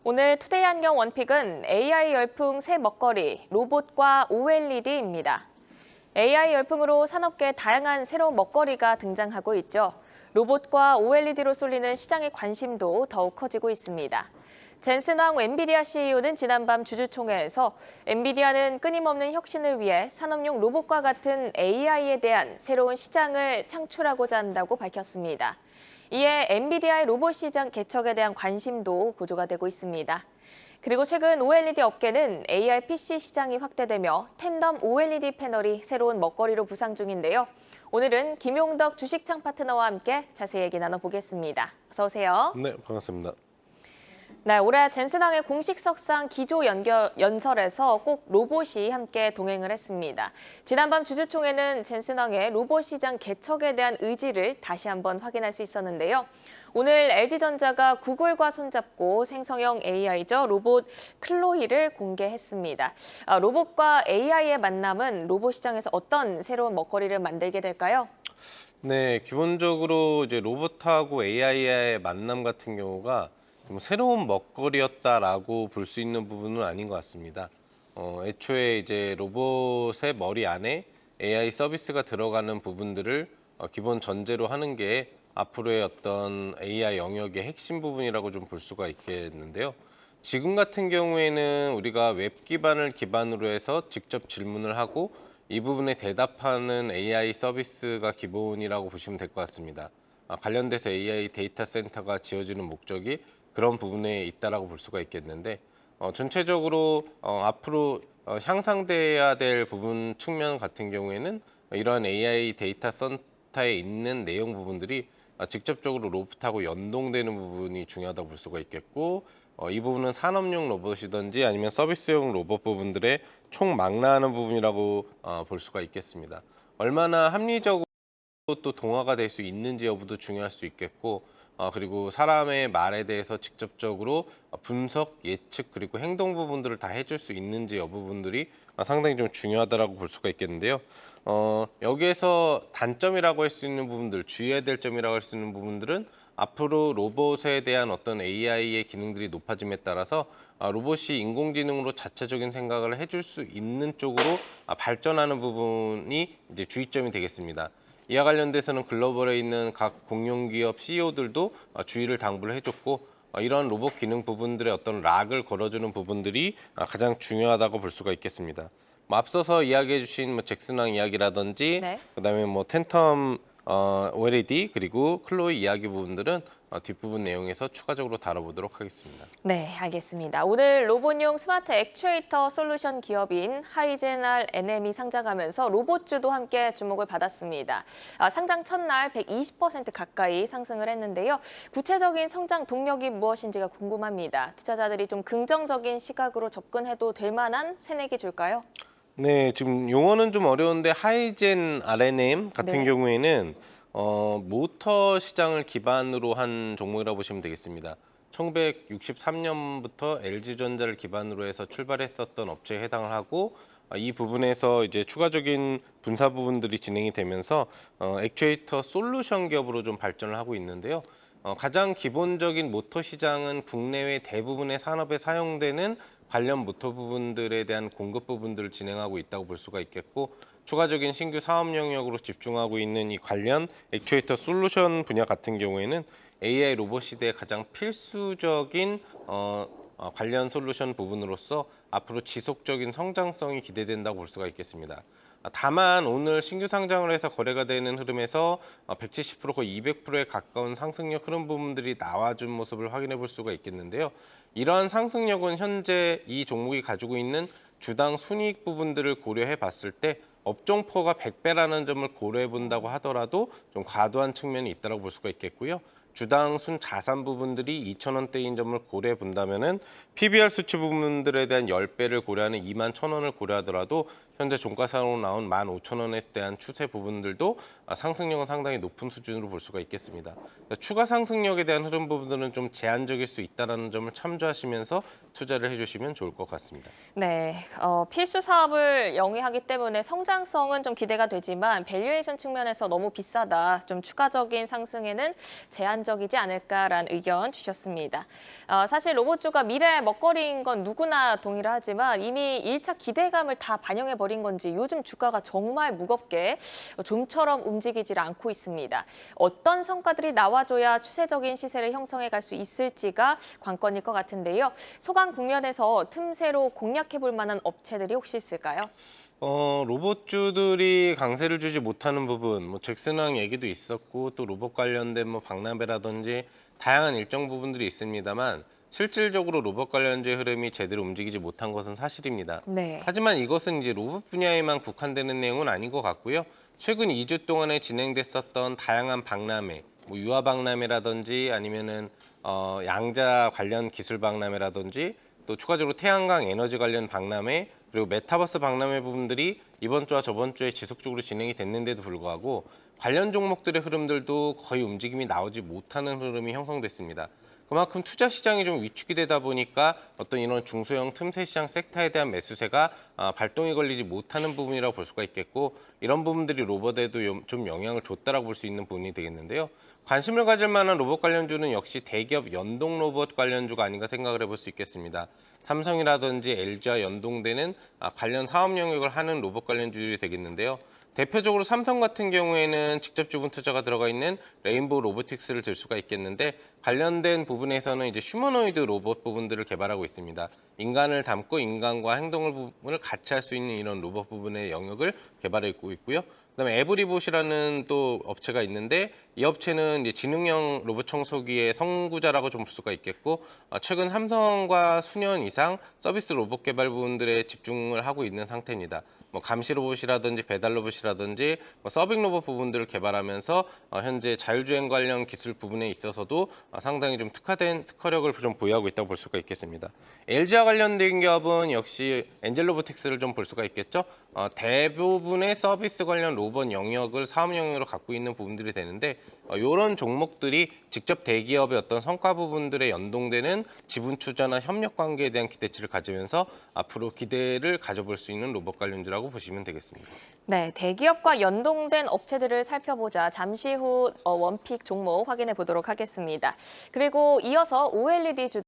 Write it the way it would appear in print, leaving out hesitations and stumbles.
오늘 투데이 안경 원픽은 AI 열풍 새 먹거리, 로봇과 OLED입니다. AI 열풍으로 산업계에 다양한 새로운 먹거리가 등장하고 있죠. 로봇과 OLED로 쏠리는 시장의 관심도 더욱 커지고 있습니다. 젠슨 황 엔비디아 CEO는 지난밤 주주총회에서 엔비디아는 끊임없는 혁신을 위해 산업용 로봇과 같은 AI에 대한 새로운 시장을 창출하고자 한다고 밝혔습니다. 이에 엔비디아의 로봇 시장 개척에 대한 관심도 고조가 되고 있습니다. 그리고 최근 OLED 업계는 AR PC 시장이 확대되며 탠덤 OLED 패널이 새로운 먹거리로 부상 중인데요. 오늘은 김용덕 주식창 파트너와 함께 자세히 얘기 나눠보겠습니다. 어서 오세요. 네, 반갑습니다. 네, 올해 젠슨항의 공식 석상 기조 연설에서 꼭 로봇이 함께 동행을 했습니다. 지난밤 주주총회는 젠슨항의 로봇 시장 개척에 대한 의지를 다시 한번 확인할 수 있었는데요. 오늘 LG전자가 구글과 손잡고 생성형 AI죠, 로봇 클로이를 공개했습니다. 로봇과 AI의 만남은 로봇 시장에서 어떤 새로운 먹거리를 만들게 될까요? 네, 기본적으로 이제 로봇하고 AI의 만남 같은 경우가 좀 새로운 먹거리였다라고 볼 수 있는 부분은 아닌 것 같습니다. 애초에 이제 로봇의 머리 안에 AI 서비스가 들어가는 부분들을 기본 전제로 하는 게 앞으로의 어떤 AI 영역의 핵심 부분이라고 좀 볼 수가 있겠는데요. 지금 같은 경우에는 우리가 웹 기반으로 해서 직접 질문을 하고 이 부분에 대답하는 AI 서비스가 기본이라고 보시면 될 것 같습니다. 관련돼서 AI 데이터 센터가 지어지는 목적이 그런 부분에 있다라고 볼 수가 있겠는데 전체적으로 앞으로 향상돼야 될 부분 측면 같은 경우에는 이러한 AI 데이터 센터에 있는 내용 부분들이 직접적으로 로봇하고 연동되는 부분이 중요하다고 볼 수가 있겠고 이 부분은 산업용 로봇이든지 아니면 서비스용 로봇 부분들의 총망라하는 부분이라고 볼 수가 있겠습니다. 얼마나 합리적으로 또 동화가 될 수 있는지 여부도 중요할 수 있겠고 그리고 사람의 말에 대해서 직접적으로 분석, 예측 그리고 행동 부분들을 다 해줄 수 있는지 여부 부분들이 상당히 좀 중요하다라고 볼 수가 있겠는데요. 여기에서 단점이라고 할 수 있는 부분들, 주의해야 될 점이라고 할 수 있는 부분들은 앞으로 로봇에 대한 어떤 AI의 기능들이 높아짐에 따라서 로봇이 인공지능으로 자체적인 생각을 해줄 수 있는 쪽으로 발전하는 부분이 이제 주의점이 되겠습니다. 이와 관련돼서는 글로벌에 있는 각 공룡기업 CEO들도 주의를 당부를 해줬고 이런 로봇 기능 부분들의 어떤 락을 걸어주는 부분들이 가장 중요하다고 볼 수가 있겠습니다. 앞서서 이야기해 주신 잭슨왕 이야기라든지 네. 그다음에 팬텀 OLED 그리고 클로이 이야기 부분들은 뒷부분 내용에서 추가적으로 다뤄보도록 하겠습니다. 네, 알겠습니다. 오늘 로봇용 스마트 액추에이터 솔루션 기업인 하이젠알 NM이 상장하면서 로봇주도 함께 주목을 받았습니다. 상장 첫날 120% 가까이 상승을 했는데요. 구체적인 성장 동력이 무엇인지가 궁금합니다. 투자자들이 좀 긍정적인 시각으로 접근해도 될 만한 새내기 줄까요? 네, 지금 용어는 좀 어려운데 하이젠 RNM 같은 네. 경우에는 모터 시장을 기반으로 한 종목이라고 보시면 되겠습니다. 1963년부터 LG전자를 기반으로 해서 출발했었던 업체에 해당을 하고 이 부분에서 이제 추가적인 분사 부분들이 진행이 되면서 액추에이터 솔루션 기업으로 좀 발전을 하고 있는데요. 가장 기본적인 모터 시장은 국내외 대부분의 산업에 사용되는 관련 모터 부분들에 대한 공급 부분들을 진행하고 있다고 볼 수가 있겠고 추가적인 신규 사업 영역으로 집중하고 있는 이 관련 액추에이터 솔루션 분야 같은 경우에는 AI 로봇 시대의 가장 필수적인 관련 솔루션 부분으로서 앞으로 지속적인 성장성이 기대된다고 볼 수가 있겠습니다. 다만 오늘 신규 상장을 해서 거래가 되는 흐름에서 170% 거의 200%에 가까운 상승력 흐름 부분들이 나와준 모습을 확인해 볼 수가 있겠는데요. 이러한 상승력은 현재 이 종목이 가지고 있는 주당 순이익 부분들을 고려해 봤을 때 업종포가 100배라는 점을 고려해 본다고 하더라도 좀 과도한 측면이 있다고 볼 수가 있겠고요. 주당 순 자산 부분들이 2,000원대인 점을 고려해 본다면은 PBR 수치 부분들에 대한 10배를 고려하는 21,000원을 고려하더라도 현재 종가상으로 나온 15,000원에 대한 추세 부분들도 상승력은 상당히 높은 수준으로 볼 수가 있겠습니다. 추가 상승력에 대한 흐름 부분들은 좀 제한적일 수 있다는 점을 참조하시면서 투자를 해주시면 좋을 것 같습니다. 네, 필수 사업을 영위하기 때문에 성장성은 좀 기대가 되지만 밸류에이션 측면에서 너무 비싸다, 좀 추가적인 상승에는 제한적 전환적이지 않을까라는 의견 주셨습니다. 사실 로봇주가 미래의 먹거리인 건 누구나 동일하지만 이미 1차 기대감을 다 반영해버린 건지 요즘 주가가 정말 무겁게 좀처럼 움직이질 않고 있습니다. 어떤 성과들이 나와줘야 추세적인 시세를 형성해 갈 수 있을지가 관건일 것 같은데요. 소강 국면에서 틈새로 공략해볼 만한 업체들이 혹시 있을까요? 로봇주들이 강세를 주지 못하는 부분, 뭐 잭슨왕 얘기도 있었고 또 로봇 관련된 뭐 박람회라든지 다양한 일정 부분들이 있습니다만 실질적으로 로봇 관련주의 흐름이 제대로 움직이지 못한 것은 사실입니다. 네. 하지만 이것은 이제 로봇 분야에만 국한되는 내용은 아닌 것 같고요. 최근 2주 동안에 진행됐었던 다양한 박람회, 뭐 유아 박람회라든지 아니면은 양자 관련 기술 박람회라든지 또 추가적으로 태양광 에너지 관련 박람회 그리고 메타버스 박람회 부분들이 이번 주와 저번 주에 지속적으로 진행이 됐는데도 불구하고 관련 종목들의 흐름들도 거의 움직임이 나오지 못하는 흐름이 형성됐습니다. 그만큼 투자 시장이 좀 위축이 되다 보니까 어떤 이런 중소형 틈새 시장 섹터에 대한 매수세가 발동이 걸리지 못하는 부분이라고 볼 수가 있겠고 이런 부분들이 로봇에도 좀 영향을 줬다라고 볼 수 있는 부분이 되겠는데요. 관심을 가질 만한 로봇 관련주는 역시 대기업 연동 로봇 관련주가 아닌가 생각을 해볼 수 있겠습니다. 삼성이라든지 LG와 연동되는 관련 사업 영역을 하는 로봇 관련주들이 되겠는데요. 대표적으로 삼성 같은 경우에는 직접 지분 투자가 들어가 있는 레인보우 로보틱스를 들 수가 있겠는데 관련된 부분에서는 이제 휴머노이드 로봇 부분들을 개발하고 있습니다. 인간을 담고 인간과 행동을 부분을 같이 할 수 있는 이런 로봇 부분의 영역을 개발하고 있고요. 그다음에 에브리봇이라는 또 업체가 있는데 이 업체는 이제 지능형 로봇 청소기의 선구자라고 좀 볼 수가 있겠고 최근 삼성과 수년 이상 서비스 로봇 개발 부분들에 집중을 하고 있는 상태입니다. 뭐 감시 로봇이라든지 배달 로봇이라든지 뭐 서빙 로봇 부분들을 개발하면서 현재 자율주행 관련 기술 부분에 있어서도 상당히 좀 특화력을 좀 보유하고 있다고 볼 수가 있겠습니다. LG와 관련된 기업은 역시 엔젤 로보틱스를 좀 볼 수가 있겠죠. 대부분의 서비스 관련 로봇 영역을 사업 영역으로 갖고 있는 부분들이 되는데 이런 종목들이 직접 대기업의 어떤 성과 부분들에 연동되는 지분 투자나 협력 관계에 대한 기대치를 가지면서 앞으로 기대를 가져볼 수 있는 로봇 관련주라고 보시면 되겠습니다. 네, 대기업과 연동된 업체들을 살펴보자 잠시 후 원픽 종목 확인해 보도록 하겠습니다. 그리고 이어서 OLED 주